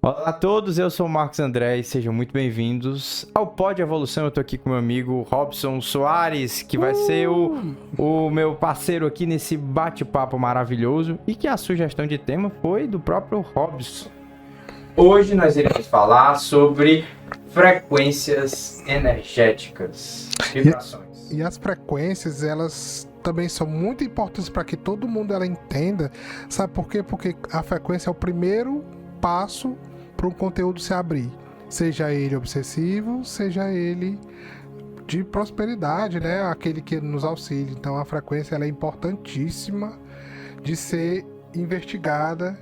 Olá a todos, eu sou o Marcos André e sejam muito bem-vindos ao Pod Evolução. Eu tô aqui com meu amigo Robson Soares, que vai ser o meu parceiro aqui nesse bate-papo maravilhoso e que a sugestão de tema foi do próprio Robson. Hoje nós iremos falar sobre frequências energéticas, vibrações. E as frequências, elas também são muito importantes para que todo mundo ela entenda. Sabe por quê? Porque a frequência é o primeiro passo para um conteúdo se abrir. Seja ele obsessivo, seja ele de prosperidade, né? Aquele que nos auxilia. Então a frequência ela é importantíssima de ser investigada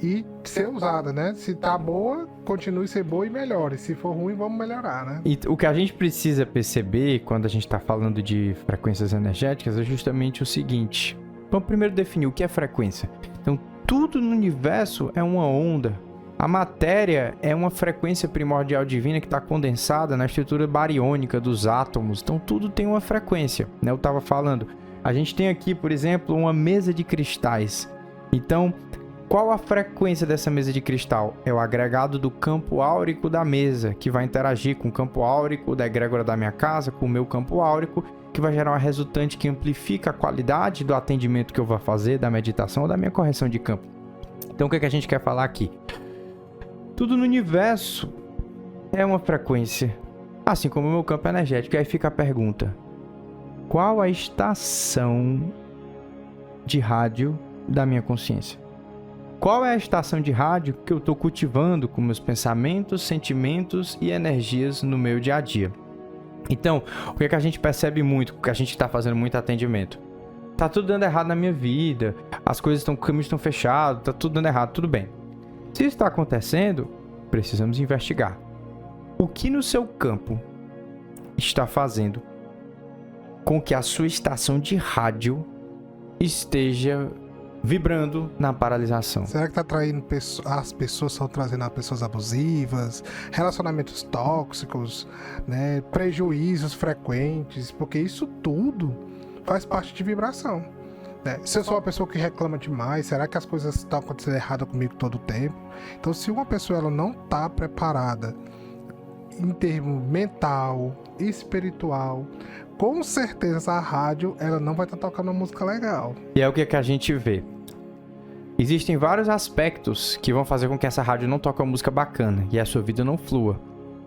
e ser usada, né? Se tá boa, continue a ser boa e melhore. Se for ruim, vamos melhorar, né? E o que a gente precisa perceber quando a gente está falando de frequências energéticas é justamente o seguinte. Vamos primeiro definir o que é frequência. Então, tudo no universo é uma onda. A matéria é uma frequência primordial divina que está condensada na estrutura bariônica dos átomos. Então, tudo tem uma frequência, né? Eu estava falando. A gente tem aqui, por exemplo, uma mesa de cristais. Então, qual a frequência dessa mesa de cristal? É o agregado do campo áurico da mesa, que vai interagir com o campo áurico da egrégora da minha casa, com o meu campo áurico, que vai gerar uma resultante que amplifica a qualidade do atendimento que eu vou fazer, da meditação ou da minha correção de campo. Então, o que a gente quer falar aqui? Tudo no universo é uma frequência, assim como o meu campo energético. E aí fica a pergunta: qual a estação de rádio da minha consciência? Qual é a estação de rádio que eu estou cultivando com meus pensamentos, sentimentos e energias no meu dia a dia? Então, o que a gente percebe muito, porque a gente está fazendo muito atendimento? Tá tudo dando errado na minha vida, as coisas estão, caminhos estão fechados, tá tudo dando errado, tudo bem. Se isso está acontecendo, precisamos investigar. O que no seu campo está fazendo com que a sua estação de rádio esteja vibrando na paralisação? Será que tá atraindo as pessoas estão trazendo as pessoas abusivas, relacionamentos tóxicos, né, prejuízos frequentes, porque isso tudo faz parte de vibração, né? Se eu sou uma pessoa que reclama demais, será que as coisas estão acontecendo errado comigo todo o tempo? Então, se uma pessoa ela não tá preparada em termo mental, espiritual, com certeza a rádio ela não vai estar tocando uma música legal. E é o que a gente vê. Existem vários aspectos que vão fazer com que essa rádio não toque uma música bacana e a sua vida não flua.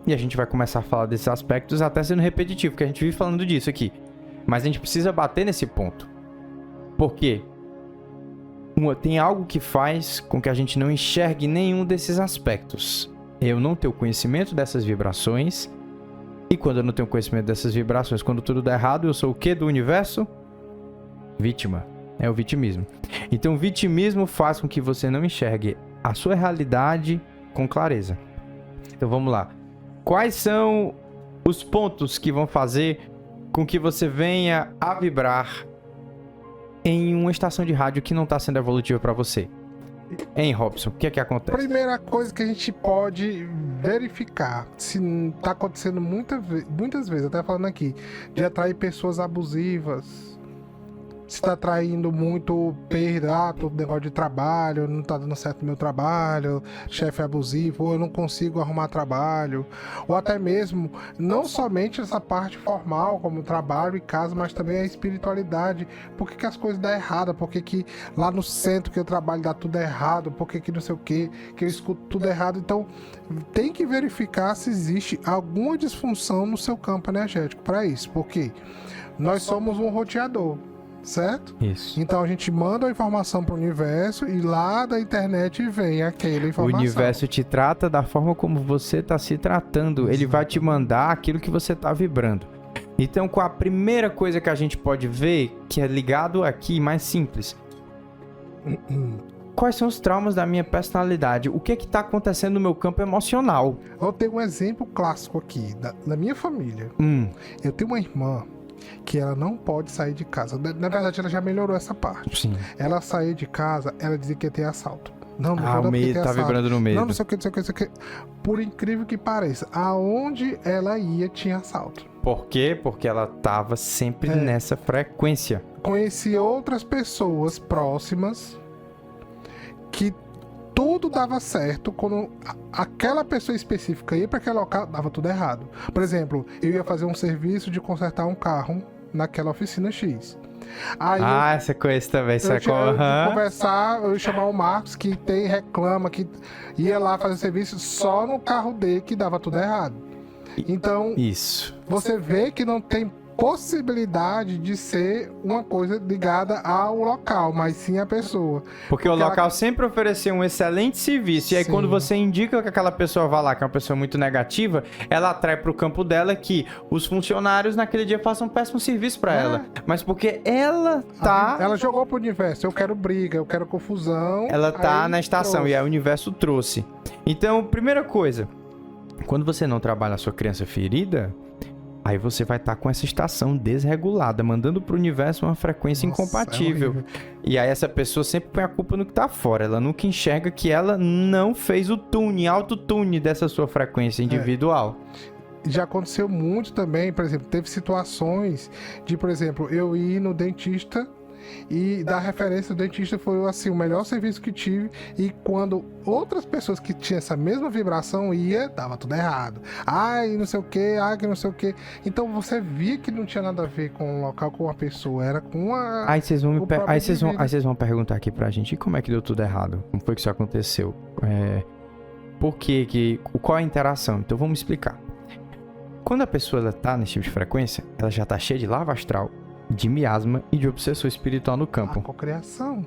E a gente vai começar a falar desses aspectos até sendo repetitivo, porque a gente vive falando disso aqui. Mas a gente precisa bater nesse ponto. Por quê? Tem algo que faz com que a gente não enxergue nenhum desses aspectos. Eu não tenho conhecimento dessas vibrações. E quando eu não tenho conhecimento dessas vibrações, quando tudo dá errado, eu sou o quê do universo? Vítima. É o vitimismo. Então, o vitimismo faz com que você não enxergue a sua realidade com clareza. Então, vamos lá. Quais são os pontos que vão fazer com que você venha a vibrar em uma estação de rádio que não está sendo evolutiva para você? Hein, Robson? O que é que acontece? Primeira coisa que a gente pode verificar se está acontecendo muitas vezes, até falando aqui, de atrair pessoas abusivas. Se está atraindo muito perda, todo negócio de trabalho, não está dando certo no meu trabalho, chefe abusivo, ou eu não consigo arrumar trabalho, ou até mesmo, não somente essa parte formal, como trabalho e casa, mas também a espiritualidade. Por que as coisas dão errado? Por que lá no centro que eu trabalho dá tudo errado? Por que não sei o que eu escuto tudo errado? Então, tem que verificar se existe alguma disfunção no seu campo energético para isso, porque nós somos um roteador. Certo? Isso. Então a gente manda a informação para o universo e lá da internet vem aquela informação. O universo te trata da forma como você está se tratando. Ele vai te mandar aquilo que você está vibrando. Então, com a primeira coisa que a gente pode ver, que é ligado aqui, mais simples. Quais são os traumas da minha personalidade? O que está acontecendo no meu campo emocional? Eu tenho um exemplo clássico aqui, da minha família. Eu tenho uma irmã que ela não pode sair de casa. Na verdade, ela já melhorou essa parte. Sim. Ela sair de casa, ela dizia que ia ter assalto. Não, o medo tá vibrando no medo. Não sei o que. Por incrível que pareça, aonde ela ia tinha assalto. Por quê? Porque ela tava sempre nessa frequência. Conheci outras pessoas próximas que tudo dava certo quando aquela pessoa específica ia para aquele local, dava tudo errado. Por exemplo, eu ia fazer um serviço de consertar um carro naquela oficina X. Aí essa coisa também, eu ia conversar, eu ia chamar o Marcos, que reclama, que ia lá fazer serviço só no carro dele, que dava tudo errado. Então, isso. Você vê que não tem possibilidade de ser uma coisa ligada ao local, mas sim à pessoa. Porque o local sempre ofereceu um excelente serviço. E aí, quando você indica que aquela pessoa vá lá, que é uma pessoa muito negativa, ela atrai para o campo dela que os funcionários naquele dia façam um péssimo serviço para ela. Mas porque ela tá... Ela jogou pro universo. Eu quero briga, eu quero confusão. Ela tá na estação e aí o universo trouxe. Então, primeira coisa, quando você não trabalha a sua criança ferida, aí você vai estar com essa estação desregulada, mandando pro universo uma frequência incompatível. E aí essa pessoa sempre põe a culpa no que tá fora. Ela nunca enxerga que ela não fez o autotune dessa sua frequência individual. Já aconteceu muito também, por exemplo, teve situações de, por exemplo, eu ir no dentista e da referência do dentista foi assim, o melhor serviço que tive, e quando outras pessoas que tinham essa mesma vibração dava tudo errado. Ai, não sei o que, que não sei o que. Então você via que não tinha nada a ver com o local, com a pessoa, era com a... Aí vocês vão perguntar aqui pra gente, e como é que deu tudo errado? Como foi que isso aconteceu? Por quê? Qual é a interação? Então vamos explicar. Quando a pessoa ela tá nesse tipo de frequência, ela já tá cheia de lava astral, de miasma e de obsessor espiritual no campo. A cocriação.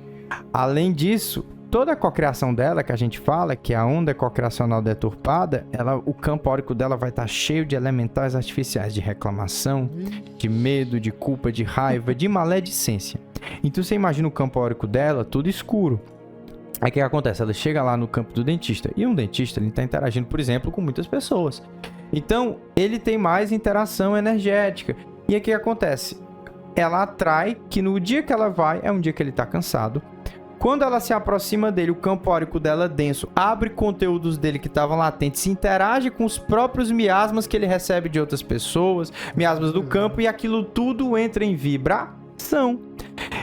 Além disso, toda a cocriação dela, que a gente fala, que é a onda cocriacional deturpada, o campo áurico dela vai estar cheio de elementais artificiais, de reclamação, de medo, de culpa, de raiva, de maledicência. Então você imagina o campo áurico dela tudo escuro. Aí o que acontece? Ela chega lá no campo do dentista, e um dentista ele está interagindo, por exemplo, com muitas pessoas. Então, ele tem mais interação energética. E aí o que acontece? Ela atrai que no dia que ela vai, é um dia que ele tá cansado. Quando ela se aproxima dele, o campo áurico dela é denso, abre conteúdos dele que estavam latentes, se interage com os próprios miasmas que ele recebe de outras pessoas, miasmas do campo, e aquilo tudo entra em vibração.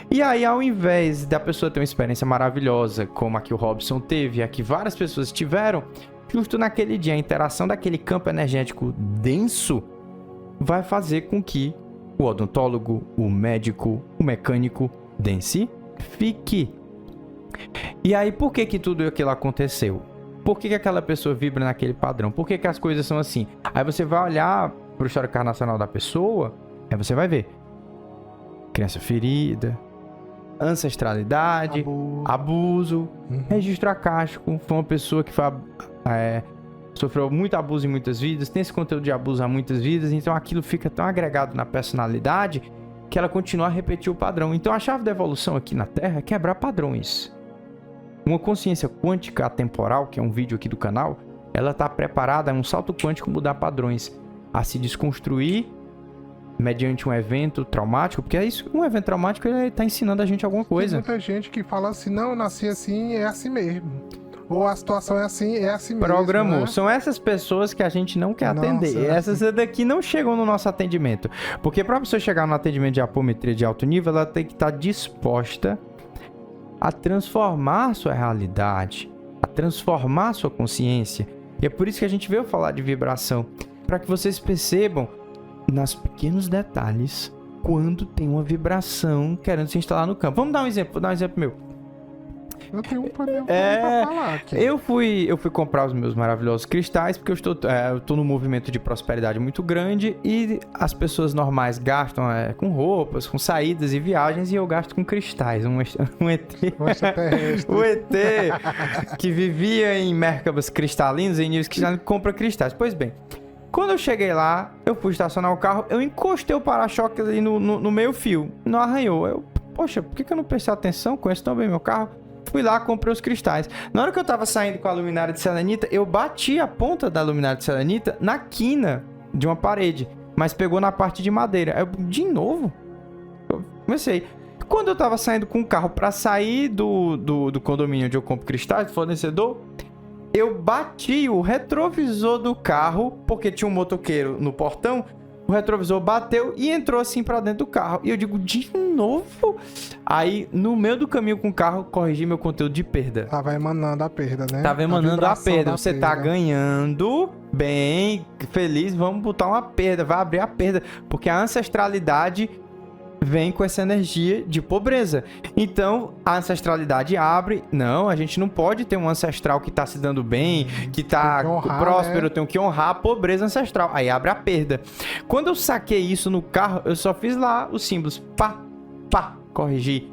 E aí, ao invés da pessoa ter uma experiência maravilhosa, como a que o Robson teve, a que várias pessoas tiveram, justo naquele dia, a interação daquele campo energético denso vai fazer com que o odontólogo, o médico, o mecânico densifique. E aí, por que tudo aquilo aconteceu? Por que aquela pessoa vibra naquele padrão? Por que as coisas são assim? Aí você vai olhar para o histórico carnacional da pessoa, aí você vai ver criança ferida, ancestralidade, abuso, registro acástico, foi uma pessoa que sofreu muito abuso em muitas vidas, tem esse conteúdo de abuso há muitas vidas, então aquilo fica tão agregado na personalidade que ela continua a repetir o padrão. Então a chave da evolução aqui na Terra é quebrar padrões. Uma consciência quântica atemporal, que é um vídeo aqui do canal, ela está preparada a um salto quântico mudar padrões, a se desconstruir mediante um evento traumático, porque é isso, um evento traumático ele está ensinando a gente alguma coisa. Tem muita gente que fala assim, não, eu nasci assim, é assim mesmo. Ou a situação é assim mesmo. Programou. Né? São essas pessoas que a gente não quer atender. Essas daqui não chegam no nosso atendimento. Porque para a pessoa chegar no atendimento de apometria de alto nível, ela tem que estar disposta a transformar a sua realidade, a transformar a sua consciência. E é por isso que a gente veio falar de vibração. Para que vocês percebam, nos pequenos detalhes, quando tem uma vibração querendo se instalar no campo. Vamos dar um exemplo. Vou dar um exemplo meu. Eu tenho um problema pra falar aqui. Eu fui comprar os meus maravilhosos cristais, porque eu tô num movimento de prosperidade muito grande e as pessoas normais gastam com roupas, com saídas e viagens, e eu gasto com cristais. Um ET. O ET que vivia em Merkabas cristalinos, em níveis cristalinos, compra cristais. Pois bem, quando eu cheguei lá, eu fui estacionar o carro, eu encostei o para-choque ali no meio fio, não arranhou. Poxa, por que eu não prestei atenção? Conheço tão bem meu carro. Fui lá, comprei os cristais. Na hora que eu tava saindo com a luminária de selenita, eu bati a ponta da luminária de selenita na quina de uma parede, mas pegou na parte de madeira. Aí de novo? Eu comecei. Quando eu tava saindo com o carro pra sair do condomínio onde eu compro cristais, do fornecedor, eu bati o retrovisor do carro, porque tinha um motoqueiro no portão, o retrovisor bateu e entrou assim pra dentro do carro. E eu digo, de novo? Aí, no meio do caminho com o carro, corrigi meu conteúdo de perda. Tava emanando a perda, né? Tava emanando a vibração perda. da Você tá perda. ganhando bem, feliz, vamos botar uma perda, vai abrir a perda. Porque a ancestralidade vem com essa energia de pobreza. Então, a ancestralidade abre. Não, a gente não pode ter um ancestral que tá se dando bem, que tá Tem que honrar, próspero. né? Eu tenho que honrar a pobreza ancestral. Aí abre a perda. Quando eu saquei isso no carro, eu só fiz lá os símbolos. Pá, pá, corrigi.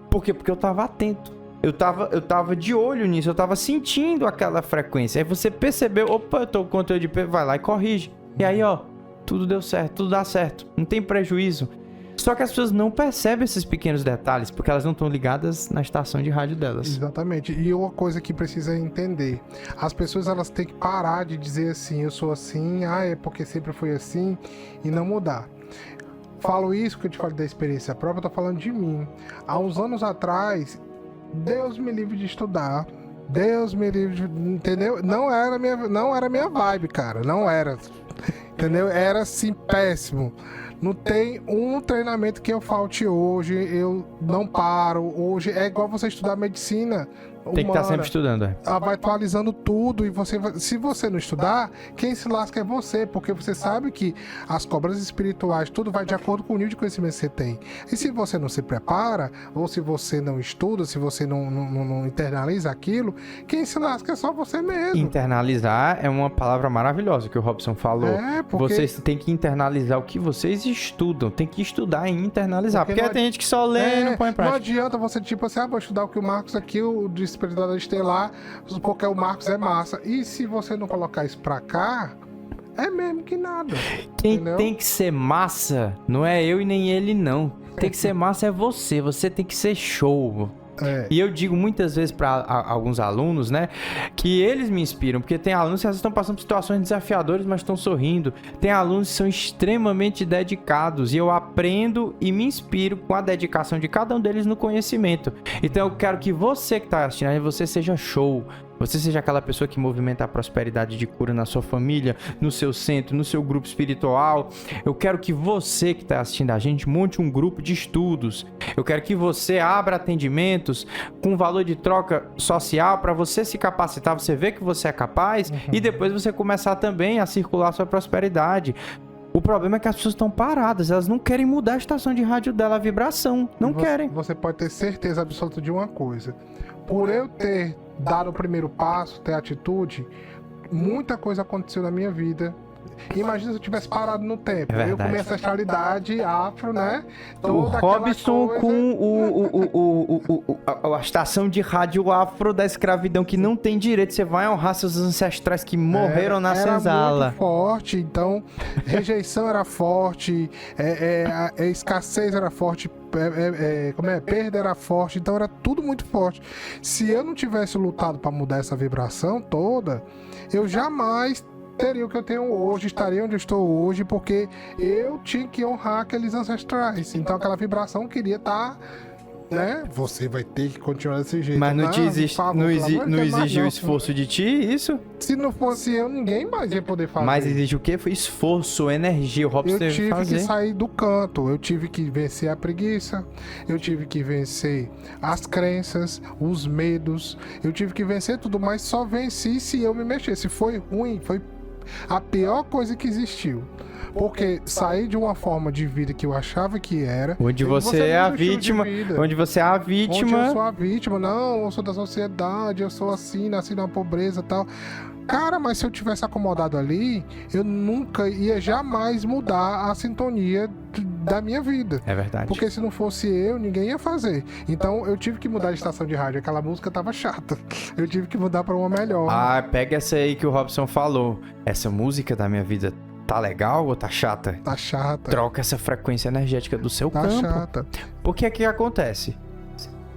Por quê? Porque eu tava atento. Eu tava de olho nisso. Eu tava sentindo aquela frequência. Aí você percebeu, opa, eu tô com conteúdo de perda, vai lá e corrige. E aí, ó, tudo deu certo, tudo dá certo. Não tem prejuízo. Só que as pessoas não percebem esses pequenos detalhes, porque elas não estão ligadas na estação de rádio delas. Exatamente. E uma coisa que precisa entender, as pessoas elas têm que parar de dizer assim, eu sou assim, é porque sempre foi assim, e não mudar. Falo isso que eu te falei da experiência própria, eu tô falando de mim. Há uns anos atrás, Deus me livre de estudar. Deus me livre de... Entendeu? Não era minha vibe, cara. Não era. Entendeu? Era assim, péssimo. Não tem um treinamento que eu falte hoje, eu não paro. Hoje é igual você estudar medicina. Tem que estar sempre estudando, é. Ela vai atualizando tudo e se você não estudar, quem se lasca é você, porque você sabe que as cobras espirituais, tudo vai de acordo com o nível de conhecimento que você tem. E se você não se prepara, ou se você não estuda, se você não internaliza aquilo, quem se lasca é só você mesmo. Internalizar é uma palavra maravilhosa que o Robson falou. Porque... Vocês têm que internalizar o que vocês estudam. Tem que estudar e internalizar. Porque tem gente que só lê e não põe em prática. Não adianta você, tipo assim, vou estudar o que o Marcos aqui, o de espiritualidade estelar, porque o Marcos é massa. E se você não colocar isso pra cá, é mesmo que nada. Quem entendeu? tem que ser massa não é eu e nem ele, não. Tem que ser massa é você. Você tem que ser show. E eu digo muitas vezes para alguns alunos, né, que eles me inspiram, porque tem alunos que às vezes estão passando por situações desafiadoras, mas estão sorrindo. Tem alunos que são extremamente dedicados e eu aprendo e me inspiro com a dedicação de cada um deles no conhecimento. Então eu quero que você que está assistindo, você seja show. Você seja aquela pessoa que movimenta a prosperidade de cura na sua família, no seu centro, no seu grupo espiritual. Eu quero que você que está assistindo a gente monte um grupo de estudos. Eu quero que você abra atendimentos com valor de troca social para você se capacitar, você ver que você é capaz e depois você começar também a circular a sua prosperidade. O problema é que as pessoas estão paradas, elas não querem mudar a estação de rádio dela, a vibração, não querem. Você pode ter certeza absoluta de uma coisa. Por eu ter dado o primeiro passo, ter atitude, muita coisa aconteceu na minha vida. Imagina se eu tivesse parado no tempo. Eu com minha ancestralidade afro, né? O Robson coisa... com a estação de rádio afro da escravidão que não tem direito. Você vai honrar seus ancestrais que morreram na senzala. Era muito forte, então rejeição era forte, a escassez era forte, perda era forte, então era tudo muito forte. Se eu não tivesse lutado para mudar essa vibração toda, eu jamais teria o que eu tenho hoje, estaria onde eu estou hoje, porque eu tinha que honrar aqueles ancestrais. Então aquela vibração queria estar, né? Você vai ter que continuar desse jeito. Mas não exigiu esforço de ti, isso? Se não fosse eu, ninguém mais ia poder fazer. Mas exige o quê? Foi esforço, energia. O Robson teve que fazer. Eu tive que sair do canto, eu tive que vencer a preguiça, eu tive que vencer as crenças, os medos, eu tive que vencer tudo, mas só venci se eu me mexesse. Foi ruim, foi a pior coisa que existiu. Porque sair de uma forma de vida que eu achava que era... Onde você é a vítima. Onde você é a vítima. Onde eu sou a vítima. Não, eu sou da sociedade, eu sou assim, nasci na pobreza e tal. Cara, mas se eu tivesse acomodado ali, eu nunca ia jamais mudar a sintonia da minha vida. É verdade. Porque se não fosse eu, ninguém ia fazer. Então eu tive que mudar de estação de rádio. Aquela música tava chata. Eu tive que mudar pra uma melhor. Pega essa aí que o Robson falou. Essa música da minha vida tá legal ou tá chata? Tá chata. Troca essa frequência energética do seu campo. Tá chata. Porque que acontece?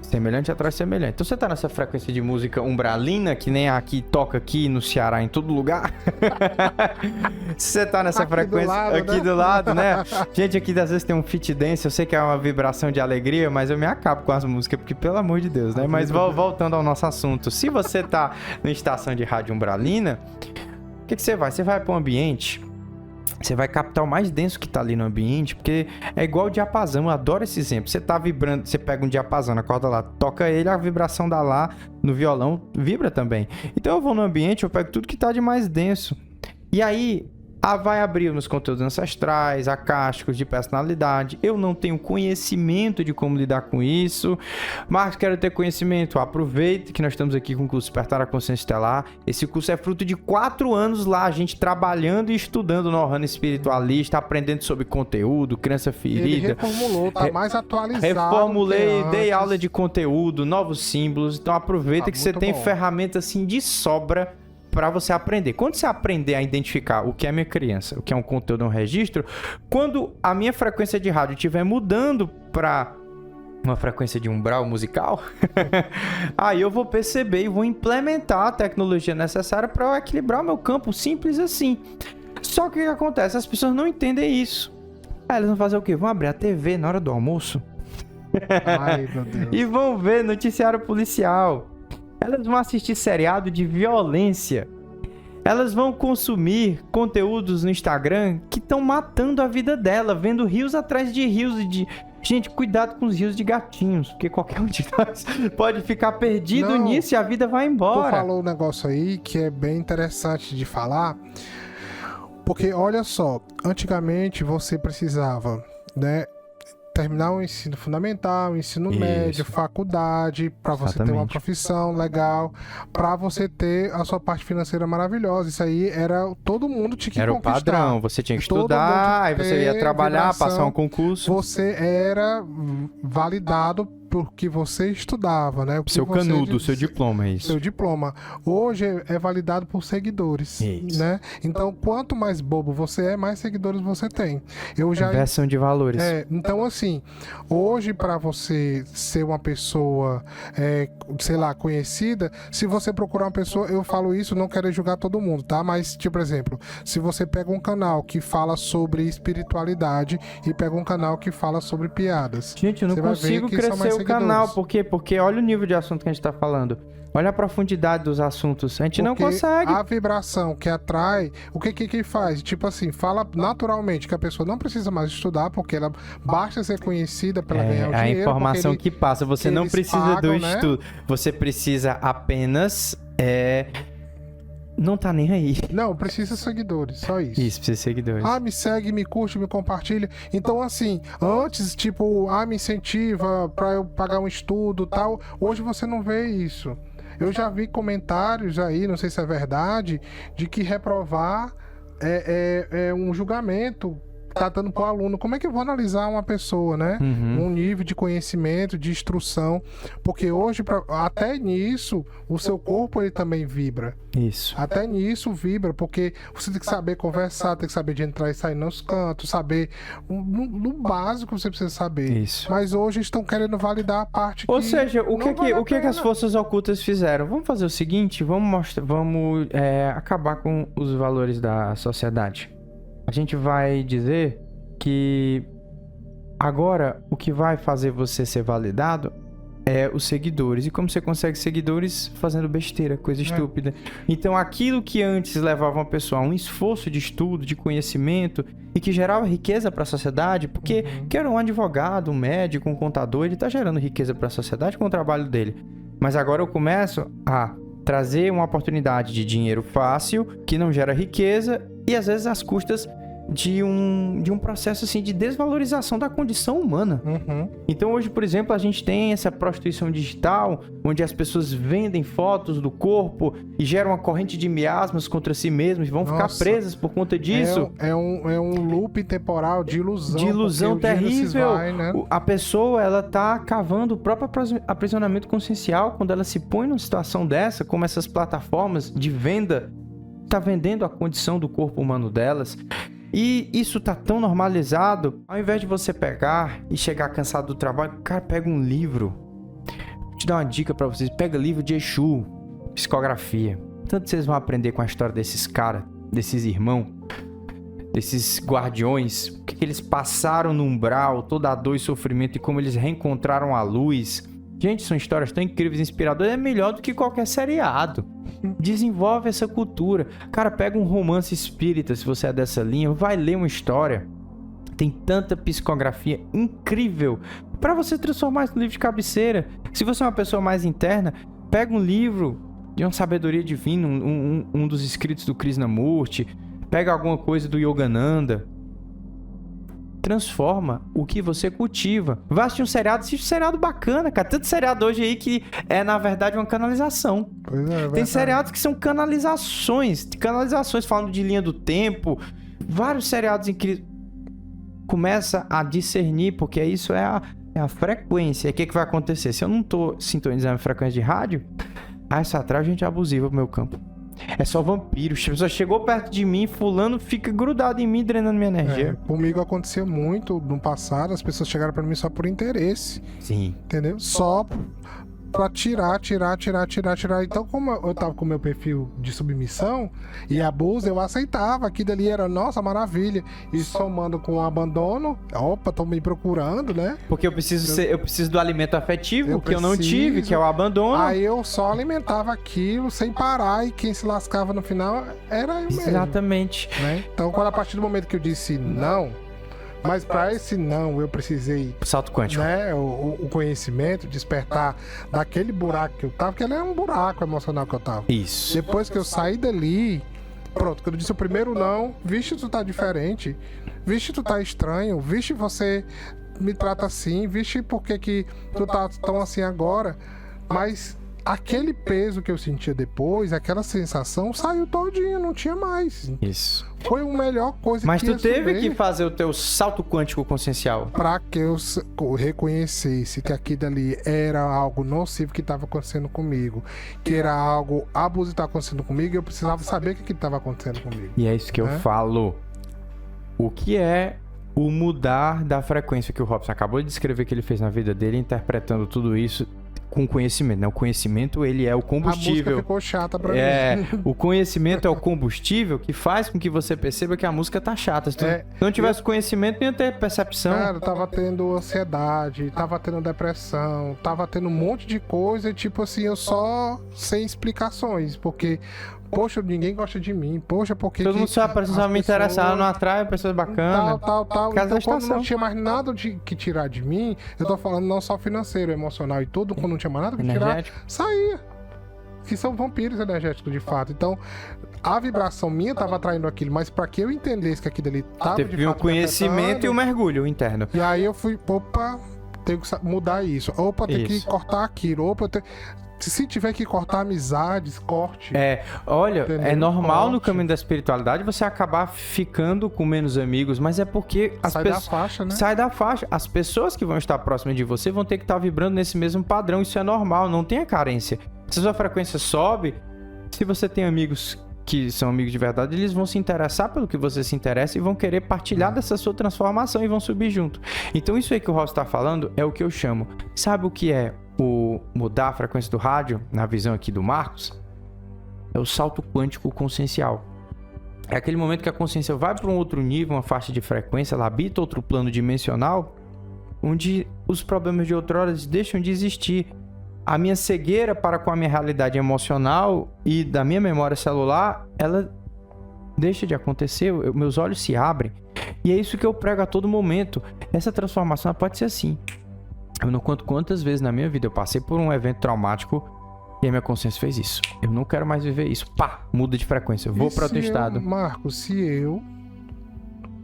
Semelhante atrai semelhante. Então você tá nessa frequência de música umbralina, que nem a que toca aqui no Ceará, em todo lugar. Se você tá nessa frequência aqui do lado, né? Gente, aqui às vezes tem um fit dance, eu sei que é uma vibração de alegria, mas eu me acabo com as músicas, porque pelo amor de Deus, né? Mas voltando ao nosso assunto, se você tá na estação de rádio umbralina, o que você vai? Você vai para um ambiente Você vai captar o mais denso que tá ali no ambiente, porque é igual o diapasão, eu adoro esse exemplo. Você tá vibrando, você pega um diapasão na corda lá, toca ele, a vibração da lá no violão vibra também. Então eu vou no ambiente, eu pego tudo que tá de mais denso. E aí, vai abrir nos conteúdos ancestrais, acásticos, de personalidade. Eu não tenho conhecimento de como lidar com isso, mas quero ter conhecimento. Aproveite que nós estamos aqui com o curso Despertar a Consciência Estelar. Esse curso é fruto de 4 anos lá, a gente trabalhando e estudando no Ohana Espiritualista, aprendendo sobre conteúdo, crença ferida. Ele reformulou, tá mais atualizado. Reformulei, dei aula de conteúdo, novos símbolos. Então aproveita que você tem ferramentas assim de sobra para você aprender. Quando você aprender a identificar o que é minha criança, o que é um conteúdo, um registro, quando a minha frequência de rádio estiver mudando para uma frequência de umbral musical, aí eu vou perceber e vou implementar a tecnologia necessária para eu equilibrar o meu campo, simples assim. Só que o que acontece? As pessoas não entendem isso. Aí elas vão fazer o quê? Vão abrir a TV na hora do almoço Ai, meu Deus. e vão ver noticiário policial. Elas vão assistir seriado de violência. Elas vão consumir conteúdos no Instagram que estão matando a vida dela, vendo rios atrás de rios de... Gente, cuidado com os rios de gatinhos, porque qualquer um de nós pode ficar perdido nisso e a vida vai embora. Tu falou um negócio aí que é bem interessante de falar, porque olha só, antigamente você precisava, né, terminar o ensino fundamental, o ensino médio, faculdade, para você ter uma profissão legal, para você ter a sua parte financeira maravilhosa. Isso aí era todo mundo tinha que conquistar. Era o padrão, você tinha que estudar, aí você ia trabalhar, passar um concurso. Você era validado porque você estudava, né? Seu canudo, seu diploma, é isso. Seu diploma. Hoje é validado por seguidores, né? Então, quanto mais bobo você é, mais seguidores você tem. Inversão de valores. Então, assim, hoje para você ser uma pessoa, sei lá, conhecida, se você procurar uma pessoa, eu falo isso, não quero julgar todo mundo, tá? Mas, tipo, por exemplo, se você pega um canal que fala sobre espiritualidade e pega um canal que fala sobre piadas. Gente, eu não consigo crescer o canal, por quê? Porque olha o nível de assunto que a gente tá falando. Olha a profundidade dos assuntos. A gente não consegue. A vibração que atrai, o que faz? Tipo assim, fala naturalmente que a pessoa não precisa mais estudar, porque ela basta ser conhecida para ganhar o dinheiro. A informação que passa, você não precisa do estudo. Você precisa apenas... Não tá nem aí. Não, precisa de seguidores, só isso. Isso, precisa de seguidores. Me segue, me curte, me compartilha. Então, assim, antes, tipo, me incentiva pra eu pagar um estudo e tal. Hoje você não vê isso. Eu já vi comentários aí, não sei se é verdade, de que reprovar é um julgamento tá dando pro aluno. Como é que eu vou analisar uma pessoa, né? Um nível de conhecimento, de instrução, porque hoje, até nisso, o seu corpo ele também vibra. Isso. Até nisso vibra, porque você tem que saber conversar, tem que saber de entrar e sair nos cantos, saber no básico você precisa saber. Isso. Mas hoje estão querendo validar a parte Ou seja, o que as forças ocultas fizeram? Vamos fazer o seguinte, vamos acabar com os valores da sociedade. A gente vai dizer que agora o que vai fazer você ser validado é os seguidores. E como você consegue seguidores? Fazendo besteira, coisa estúpida. Então aquilo que antes levava uma pessoa a um esforço de estudo, de conhecimento e que gerava riqueza para a sociedade, porque quer um advogado, um médico, um contador, ele está gerando riqueza para a sociedade com o trabalho dele. Mas agora eu começo a trazer uma oportunidade de dinheiro fácil, que não gera riqueza e às vezes às custas de um processo assim, de desvalorização da condição humana. Então hoje, por exemplo, a gente tem essa prostituição digital, onde as pessoas vendem fotos do corpo e geram uma corrente de miasmas contra si mesmas e vão ficar presas por conta disso. É um loop temporal de ilusão. De ilusão terrível. Né? A pessoa, ela tá cavando o próprio aprisionamento consciencial quando ela se põe numa situação dessa, como essas plataformas de venda, tá vendendo a condição do corpo humano delas. E isso tá tão normalizado, ao invés de você pegar e chegar cansado do trabalho, cara, pega um livro. Vou te dar uma dica pra vocês, pega livro de Exu, psicografia. Tanto vocês vão aprender com a história desses caras, desses irmãos, desses guardiões, o que eles passaram no umbral, toda a dor e sofrimento e como eles reencontraram a luz. Gente, são histórias tão incríveis e inspiradoras, é melhor do que qualquer seriado. Desenvolve essa cultura. Cara, pega um romance espírita, se você é dessa linha, vai ler uma história. Tem tanta psicografia incrível para você transformar isso no livro de cabeceira. Se você é uma pessoa mais interna, pega um livro de uma sabedoria divina, um dos escritos do Krishnamurti, pega alguma coisa do Yogananda. Transforma o que você cultiva. Vai assistir um seriado, assiste um seriado bacana, cara. Tanto seriado hoje aí que é, na verdade, uma canalização. Tem seriados que são canalizações falando de linha do tempo. Vários seriados incríveis. Começa a discernir, porque isso é a frequência. E o que vai acontecer? Se eu não tô sintonizando a frequência de rádio, essa atrai gente abusiva pro meu campo. É só vampiro. A pessoa chegou perto de mim, fulano fica grudado em mim, drenando minha energia. Comigo acontecia muito no passado, as pessoas chegaram pra mim só por interesse. Sim. Entendeu? Só pra tirar. Então, como eu tava com o meu perfil de submissão e abuso, eu aceitava. Aquilo ali era, nossa, maravilha. E somando com o abandono, opa, tô me procurando, né? Porque eu preciso do alimento afetivo que eu não tive, que é o abandono. Aí eu só alimentava aquilo sem parar e quem se lascava no final era eu mesmo. Exatamente. Né? Então, a partir do momento que eu disse não, mas para esse não, eu precisei... Salto quântico. Né, o conhecimento, despertar daquele buraco que eu tava, porque ele é um buraco emocional que eu tava. Isso. Depois que eu saí dali, pronto, quando eu disse o primeiro não, vixe, tu tá diferente, vixe, tu tá estranho, vixe, você me trata assim, vixe, por que tu tá tão assim agora? Mas aquele peso que eu sentia depois, aquela sensação, saiu todinho, não tinha mais. Isso. Foi a melhor coisa Mas que tu teve que fazer o teu salto quântico consciencial. Pra que eu reconhecesse que aquilo ali era algo nocivo que estava acontecendo comigo, que era algo abusivo que estava acontecendo comigo, eu precisava saber o que estava acontecendo comigo. E é isso que eu falo. O que é o mudar da frequência que o Robson acabou de descrever que ele fez na vida dele, interpretando tudo isso com conhecimento, né? O conhecimento, ele é o combustível. A música ficou chata pra mim. O conhecimento é o combustível que faz com que você perceba que a música tá chata. Se tu não tivesse conhecimento, não ia ter percepção. Cara, eu tava tendo ansiedade, tava tendo depressão, tava tendo um monte de coisa, tipo assim, eu só sem explicações, porque poxa, ninguém gosta de mim. Poxa, porque todo mundo só precisa me interessar, não atrai pessoas bacanas. Tal. Então, quando não tinha mais nada que tirar de mim, eu tô falando não só financeiro, emocional e tudo, quando não tinha mais nada que tirar, saía. Que são vampiros energéticos, de fato. Então, a vibração minha tava atraindo aquilo, mas pra que eu entendesse que aquilo ali tava teve um conhecimento e um mergulho interno. E aí eu fui, opa, tenho que mudar isso. Opa, tem que cortar aquilo. Opa, se tiver que cortar amizades, corte. Olha, entendeu? É normal no caminho da espiritualidade você acabar ficando com menos amigos, mas é porque sai da faixa, né? Sai da faixa. As pessoas que vão estar próximas de você vão ter que estar vibrando nesse mesmo padrão. Isso é normal, não tem a carência. Se a sua frequência sobe, se você tem amigos que são amigos de verdade, eles vão se interessar pelo que você se interessa e vão querer partilhar dessa sua transformação e vão subir junto. Então isso aí que o Ross está falando é o que eu chamo. Sabe o que é o mudar a frequência do rádio, na visão aqui do Marcos? É o salto quântico consciencial. É aquele momento que a consciência vai para um outro nível, uma faixa de frequência, ela habita outro plano dimensional, onde os problemas de outrora deixam de existir. A minha cegueira para com a minha realidade emocional e da minha memória celular, ela deixa de acontecer, meus olhos se abrem. E é isso que eu prego a todo momento. Essa transformação pode ser assim. Eu não conto quantas vezes na minha vida eu passei por um evento traumático e a minha consciência fez isso. Eu não quero mais viver isso. Pá, muda de frequência. Vou para outro estado. Marcos, se eu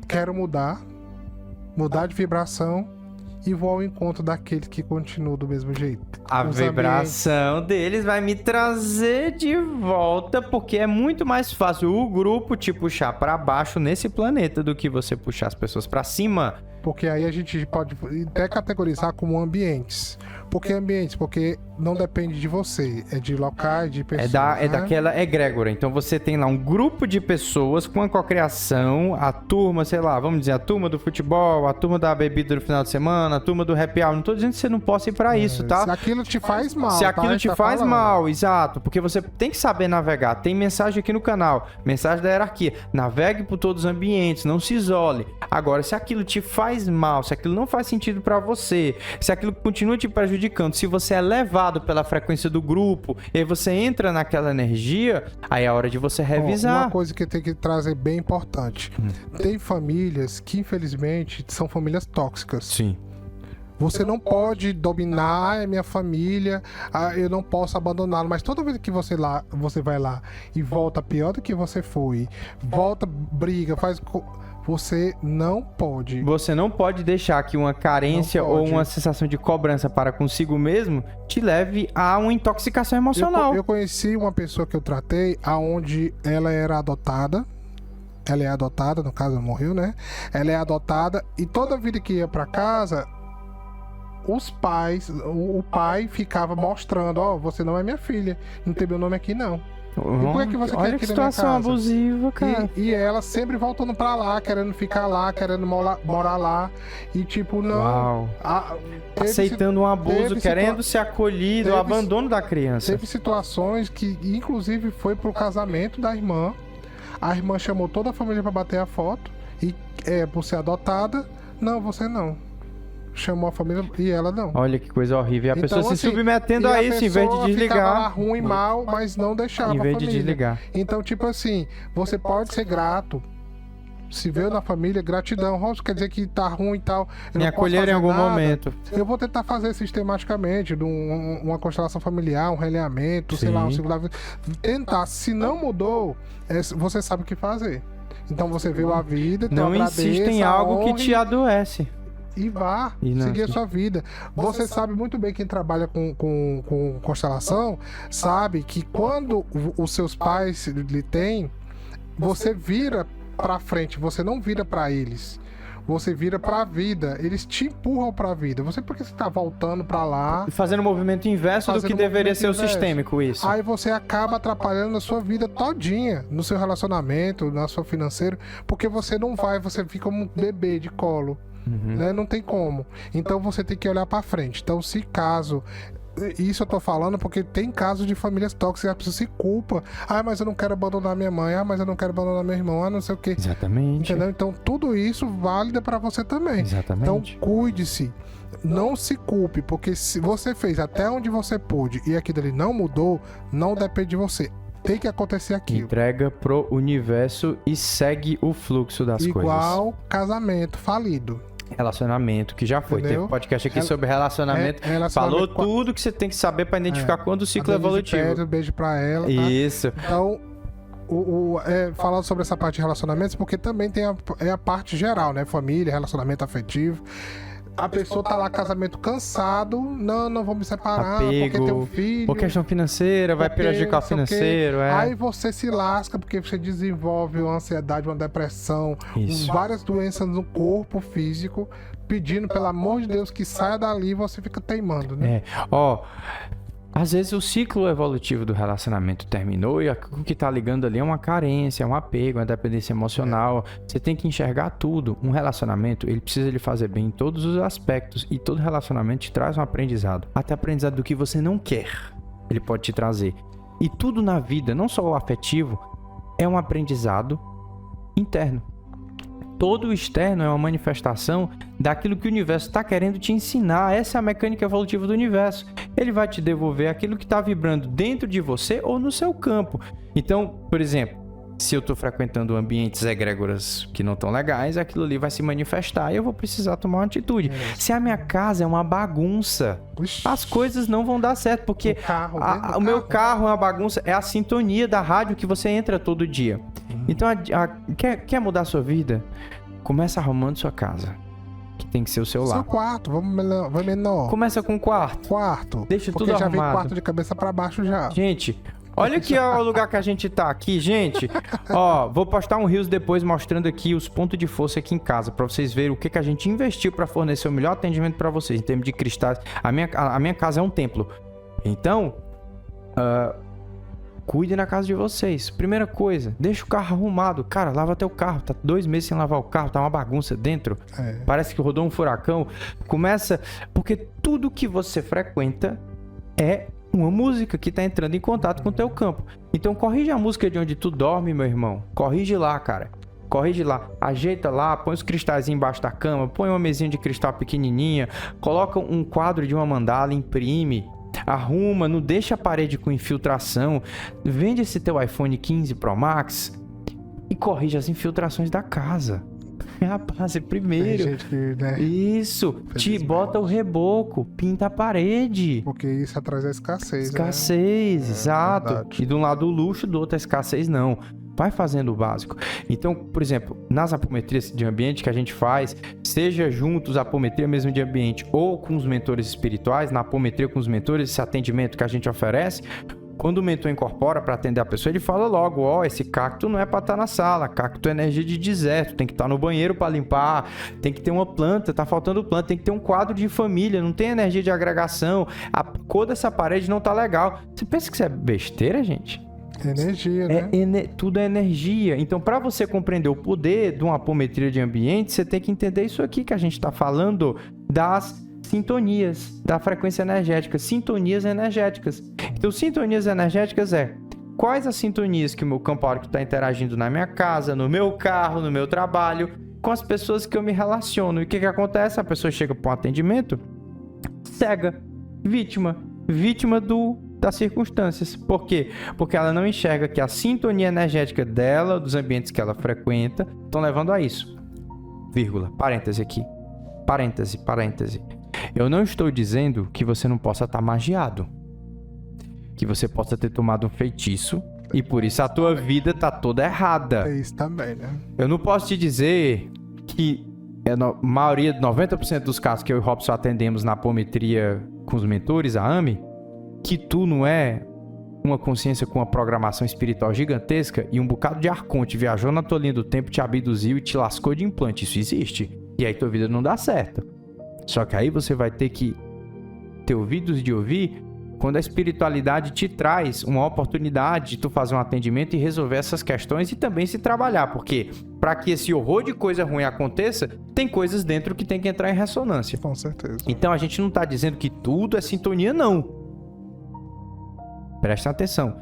quero mudar de vibração e vou ao encontro daquele que continua do mesmo jeito. A vibração deles vai me trazer de volta, porque é muito mais fácil o grupo te puxar para baixo nesse planeta do que você puxar as pessoas para cima. Porque aí a gente pode até categorizar como ambientes. Por que ambientes? Porque não depende de você, é de locais, de pessoas. É daquela egrégora. Então você tem lá um grupo de pessoas com a cocriação, a turma, sei lá, vamos dizer, a turma do futebol, a turma da bebida do final de semana, a turma do happy hour. Não tô dizendo que você não possa ir pra isso, tá? Se aquilo te faz mal. Se aquilo te faz mal, exato. Porque você tem que saber navegar. Tem mensagem aqui no canal, mensagem da hierarquia. Navegue por todos os ambientes, não se isole. Agora, se aquilo te faz mal, se aquilo não faz sentido pra você, se aquilo continua te prejudicando, prejudicando. Se você é levado pela frequência do grupo, e aí você entra naquela energia, aí é a hora de você revisar. Uma coisa que tem que trazer bem importante. Tem famílias que, infelizmente, são famílias tóxicas. Sim. Você não pode dominar a minha família, eu não posso abandoná-lo, mas toda vez que você vai lá e volta pior do que você foi, volta, briga, você não pode. Você não pode deixar que uma carência ou uma sensação de cobrança para consigo mesmo te leve a uma intoxicação emocional. Eu conheci uma pessoa que eu tratei, aonde ela era adotada. Ela é adotada, no caso, morreu, né? Ela é adotada e toda vida que ia pra casa, o pai ficava mostrando, você não é minha filha, não tem meu nome aqui não. E por que você quer olha aqui que na minha situação casa? abusiva, cara. E ela sempre voltando pra lá, querendo ficar lá, querendo morar lá. E tipo, não. Uau. Aceitando um abuso, querendo ser acolhido, o abandono da criança. Teve situações que, inclusive, foi pro casamento da irmã. A irmã chamou toda a família pra bater a foto. E por ser adotada, não, você não. Chamou a família e ela não. Olha que coisa horrível. E a pessoa se assim, submetendo a isso, em vez de desligar. Ficava ruim, mal, mas não deixava a família. Em vez de desligar. Então, tipo assim, você pode ser grato. Se veio na família, gratidão. Quer dizer que tá ruim e tal. Me acolher em algum momento. Eu vou tentar fazer sistematicamente uma constelação familiar, um realinhamento, sei lá, um singular. Tentar. Se não mudou, você sabe o que fazer. Então você veio a vida, então não insista em algo que te adoece. E vá seguir a sua vida. Você sabe muito bem, quem trabalha com constelação, sabe que quando os seus pais lhe têm, você vira pra frente, você não vira pra eles. Você vira pra vida, eles te empurram pra vida. Porque você tá voltando pra lá. Fazendo o movimento inverso do que deveria ser o sistêmico, isso. Aí você acaba atrapalhando a sua vida todinha, no seu relacionamento, na sua financeira, porque você não vai, você fica um bebê de colo. Né? Não tem como. Então você tem que olhar pra frente. Então, se caso... Isso eu tô falando porque tem casos de famílias tóxicas, a pessoa se culpa. Mas eu não quero abandonar minha mãe. Mas eu não quero abandonar meu irmão. Não sei o quê. Exatamente. Entendeu? Então, tudo isso válida pra você também. Exatamente. Então, cuide-se. Não se culpe, porque se você fez até onde você pôde e aquilo ali não mudou, não depende de você. Tem que acontecer aquilo. Entrega pro universo e segue o fluxo das coisas. Igual casamento falido. Relacionamento, que já foi. Entendeu? Teve um podcast aqui sobre relacionamento. Falou tudo que você tem que saber pra identificar quando o ciclo é evolutivo. Um beijo pra ela. Tá? Isso. Então, falando sobre essa parte de relacionamentos, porque também tem a parte geral, né? Família, relacionamento afetivo. A pessoa tá lá, casamento cansado, não vou me separar, apego, porque tem um filho. Por questão financeira, vai prejudicar o financeiro. Aí você se lasca, porque você desenvolve uma ansiedade, uma depressão, várias doenças no corpo físico, pedindo, pelo amor de Deus, que saia dali e você fica teimando, né? Às vezes o ciclo evolutivo do relacionamento terminou e o que tá ligando ali é uma carência, um apego, uma dependência emocional. Você tem que enxergar tudo. Um relacionamento, ele precisa lhe fazer bem em todos os aspectos, e todo relacionamento te traz um aprendizado. Até aprendizado do que você não quer, ele pode te trazer. E tudo na vida, não só o afetivo, é um aprendizado interno. Todo o externo é uma manifestação daquilo que o universo está querendo te ensinar. Essa é a mecânica evolutiva do universo. Ele vai te devolver aquilo que está vibrando dentro de você ou no seu campo. Então, por exemplo, se eu estou frequentando ambientes egrégoras que não estão legais, aquilo ali vai se manifestar e eu vou precisar tomar uma atitude. Se a minha casa é uma bagunça, as coisas não vão dar certo, porque o meu carro é uma bagunça, é a sintonia da rádio que você entra todo dia. Então, quer mudar a sua vida? Começa arrumando sua casa, que tem que ser o seu lar. Seu quarto, vai menor. Começa com o quarto. Porque Deixa tudo já arrumado. vem quarto de cabeça pra baixo já. Gente, olha aqui o lugar que a gente tá aqui, gente. Vou postar um Reels depois mostrando aqui os pontos de força aqui em casa, pra vocês verem o que a gente investiu pra fornecer o melhor atendimento pra vocês, em termos de cristais. A minha casa é um templo. Então, cuide na casa de vocês. Primeira coisa, deixa o carro arrumado. Cara, lava teu carro. Tá 2 meses sem lavar o carro, tá uma bagunça dentro. Parece que rodou um furacão. Começa, porque tudo que você frequenta é uma música que tá entrando em contato com o teu campo. Então corrige a música de onde tu dorme, meu irmão. Corrige lá, cara. corrige lá, ajeita lá, põe os cristais embaixo da cama, põe uma mesinha de cristal pequenininha, coloca um quadro de uma mandala, imprime, arruma, não deixa a parede com infiltração, vende esse teu iPhone 15 Pro Max e corrige as infiltrações da casa. É a base primeiro. Tem gente que, né? Isso, te bota o reboco, pinta a parede. Porque isso atrás da escassez, Escassez, exato. verdade. E de um lado o luxo, do outro a escassez, não. Vai fazendo o básico. Então, por exemplo, nas apometrias de ambiente que a gente faz, seja juntos a apometria mesmo de ambiente ou com os mentores espirituais, na apometria com os mentores, esse atendimento que a gente oferece, quando o mentor incorpora para atender a pessoa, ele fala logo, ó, esse cacto não é para estar na sala, cacto é energia de deserto, tem que estar no banheiro para limpar, tem que ter uma planta, tá faltando planta, tem que ter um quadro de família, não tem energia de agregação, a cor dessa parede não tá legal. Você pensa que isso é besteira, gente? Energia, né? Tudo é energia. Então, para você compreender o poder de uma apometria de ambiente, você tem que entender isso aqui que a gente está falando das sintonias, da frequência energética, sintonias energéticas. Então, sintonias energéticas quais as sintonias que o meu campo áurico está interagindo na minha casa, no meu carro, no meu trabalho, com as pessoas que eu me relaciono. E o que acontece? A pessoa chega para um atendimento cega, vítima das circunstâncias. Por quê? Porque ela não enxerga que a sintonia energética dela, dos ambientes que ela frequenta, estão levando a isso. Vírgula, parêntese aqui. Parêntese. Eu não estou dizendo que você não possa estar magiado. Que você possa ter tomado um feitiço e por isso a tua vida está toda errada. É isso também, né? Eu não posso te dizer que a maioria, 90% dos casos que eu e o Robson atendemos na apometria com os mentores, a AME, que tu não é uma consciência com uma programação espiritual gigantesca e um bocado de arconte viajou na tua linha do tempo, te abduziu e te lascou de implante. Isso existe. E aí tua vida não dá certo. Só que aí você vai ter que ter ouvidos de ouvir quando a espiritualidade te traz uma oportunidade de tu fazer um atendimento e resolver essas questões e também se trabalhar. Porque para que esse horror de coisa ruim aconteça, tem coisas dentro que tem que entrar em ressonância. Com certeza. Então a gente não está dizendo que tudo é sintonia, não. Prestem atenção.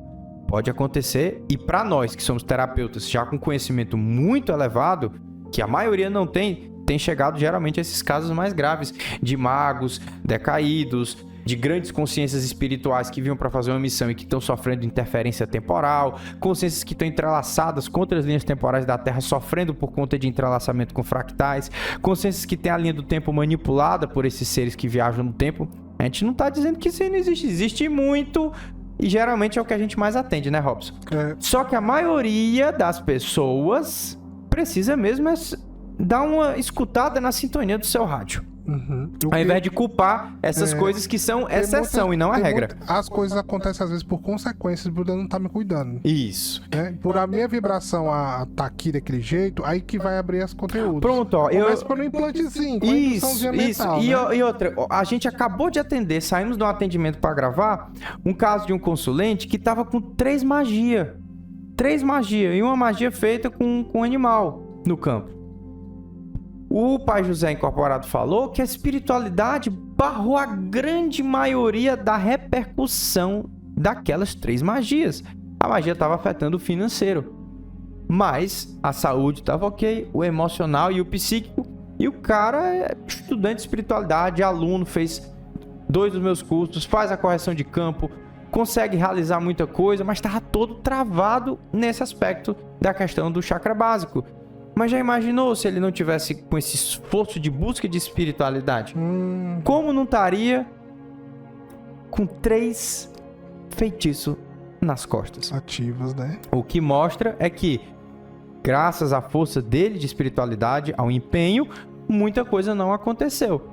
Pode acontecer, e para nós que somos terapeutas já com conhecimento muito elevado, que a maioria não tem chegado geralmente a esses casos mais graves, de magos, decaídos, de grandes consciências espirituais que vinham para fazer uma missão e que estão sofrendo interferência temporal, consciências que estão entrelaçadas contra as linhas temporais da Terra, sofrendo por conta de entrelaçamento com fractais, consciências que têm a linha do tempo manipulada por esses seres que viajam no tempo. A gente não está dizendo que isso aí não existe, existe muito. E geralmente é o que a gente mais atende, né, Robson? Só que a maioria das pessoas precisa mesmo dar uma escutada na sintonia do seu rádio. Uhum. Ao invés de culpar essas coisas que são exceção e não a regra. As coisas acontecem às vezes por consequências por eu não estar me cuidando. Isso. Né? Por a minha vibração tá aqui daquele jeito, aí que vai abrir os conteúdos. Pronto, ó. Começa por um implantezinho, com induçãozinha mental, isso. Né? E outra, a gente acabou de atender, saímos de um atendimento para gravar, um caso de um consulente que tava com 3 magias. 3 magias. E uma magia feita com animal no campo. O pai José Incorporado falou que a espiritualidade barrou a grande maioria da repercussão daquelas 3 magias. A magia estava afetando o financeiro, mas a saúde estava ok, o emocional e o psíquico. E o cara é estudante de espiritualidade, aluno, fez 2 dos meus cursos, faz a correção de campo, consegue realizar muita coisa, mas estava todo travado nesse aspecto da questão do chakra básico. Mas já imaginou se ele não tivesse com esse esforço de busca de espiritualidade? Como não estaria com 3 feitiços nas costas? Ativos, né? O que mostra é que, graças à força dele de espiritualidade, ao empenho, muita coisa não aconteceu.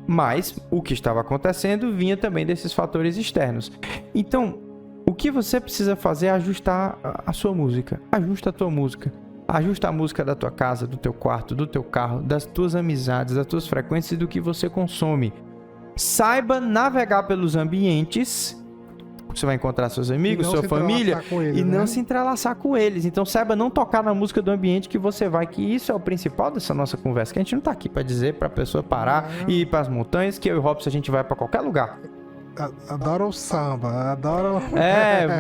Mas o que estava acontecendo vinha também desses fatores externos. Então, o que você precisa fazer é ajustar a sua música. Ajusta a tua música. Ajusta a música da tua casa, do teu quarto, do teu carro, das tuas amizades, das tuas frequências e do que você consome. Saiba navegar pelos ambientes. Você vai encontrar seus amigos, sua família, e não se entrelaçar com eles. Então saiba não tocar na música do ambiente que você vai, que isso é o principal dessa nossa conversa. Que a gente não tá aqui para dizer para a pessoa parar e ir para as montanhas, que eu e o Robson a gente vai para qualquer lugar. adoram o samba, adoram...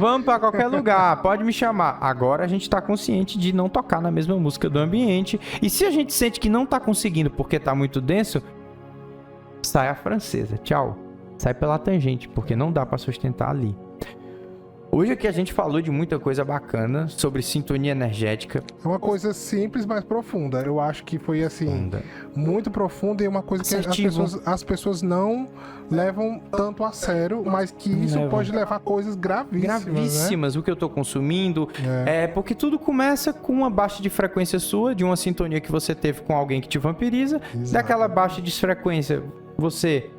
Vamos pra qualquer lugar, pode me chamar. Agora a gente tá consciente de não tocar na mesma música do ambiente. E se a gente sente que não tá conseguindo porque tá muito denso, sai a francesa, tchau. Sai pela tangente, porque não dá pra sustentar ali. Hoje aqui a gente falou de muita coisa bacana sobre sintonia energética. É uma coisa simples, mas profunda. Eu acho que foi assim, muito profunda e uma coisa que as pessoas não levam tanto a sério, mas que isso pode levar a coisas gravíssimas. Gravíssimas, né? O que eu tô consumindo. Porque tudo começa com uma baixa de frequência sua, de uma sintonia que você teve com alguém que te vampiriza. Exato. Daquela baixa de frequência, você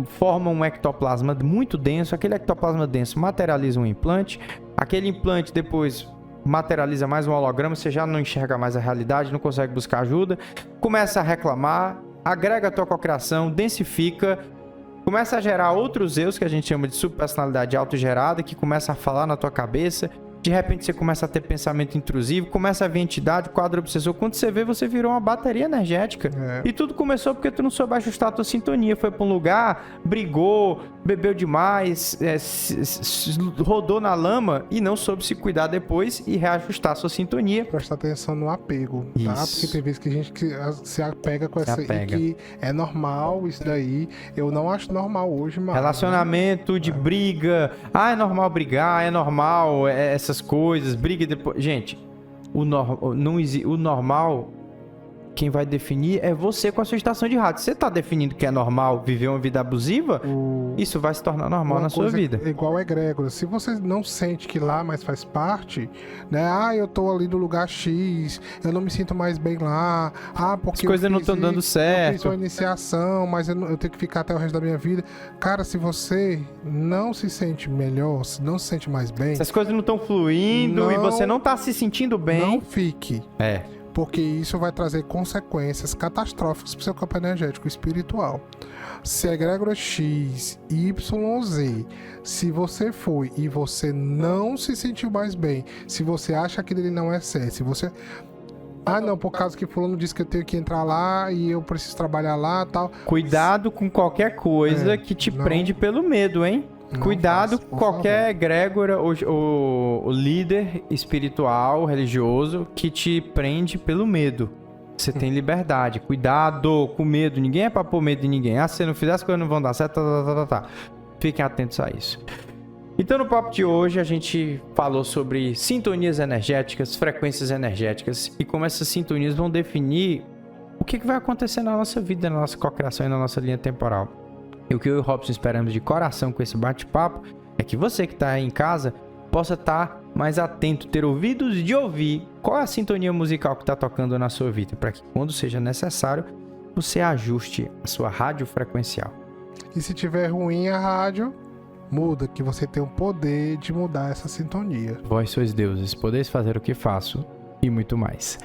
forma um ectoplasma muito denso, aquele ectoplasma denso materializa um implante, aquele implante depois materializa mais um holograma, você já não enxerga mais a realidade, não consegue buscar ajuda, começa a reclamar, agrega a tua cocriação, densifica, começa a gerar outros eus, que a gente chama de subpersonalidade autogerada, que começa a falar na tua cabeça. De repente você começa a ter pensamento intrusivo, começa a ver entidade, quadro obsessor. Quando você vê, você virou uma bateria energética. E tudo começou porque tu não soube ajustar a tua sintonia. Foi pra um lugar, brigou, bebeu demais, rodou na lama e não soube se cuidar depois e reajustar a sua sintonia. Prestar atenção no apego, tá? Porque tem vezes que a gente se apega com essa... E que é normal isso daí. Eu não acho normal hoje, mano. Relacionamento de briga. É normal brigar, é normal... essas coisas, briga depois. Gente, o normal, quem vai definir é você com a sua estação de rádio. Você tá definindo que é normal viver uma vida abusiva, isso vai se tornar normal na sua vida. Igual egrégora. Se você não sente que lá mais faz parte, né? Eu tô ali no lugar X, eu não me sinto mais bem lá. Porque as coisas não estão dando certo. Eu fiz uma iniciação, mas eu tenho que ficar até o resto da minha vida. Cara, se você não se sente melhor, se não se sente mais bem... Se as coisas não estão fluindo e você não tá se sentindo bem... Não fique. Porque isso vai trazer consequências catastróficas para o seu campo energético espiritual. Se a egrégora X, Y, Z, se você foi e você não se sentiu mais bem, se você acha que ele não é certo, se você... não, por causa que fulano disse que eu tenho que entrar lá e eu preciso trabalhar lá e tal. Cuidado com qualquer coisa que te prende pelo medo, hein? Cuidado com qualquer egrégora ou líder espiritual, religioso, que te prende pelo medo. Você tem liberdade. Cuidado com medo. Ninguém é pra pôr medo em ninguém. Se você não fizer, as coisas não vão dar certo. Fiquem atentos a isso. Então, no papo de hoje, a gente falou sobre sintonias energéticas, frequências energéticas e como essas sintonias vão definir o que vai acontecer na nossa vida, na nossa cocriação e na nossa linha temporal. E o que eu e o Robson esperamos de coração com esse bate-papo é que você que está aí em casa possa estar mais atento, ter ouvidos de ouvir qual é a sintonia musical que está tocando na sua vida, para que quando seja necessário, você ajuste a sua rádio frequencial. E se tiver ruim a rádio, muda, que você tem o poder de mudar essa sintonia. Vós sois deuses, podeis fazer o que faço e muito mais.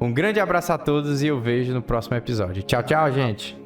Um grande abraço a todos e eu vejo no próximo episódio. Tchau, tchau, gente!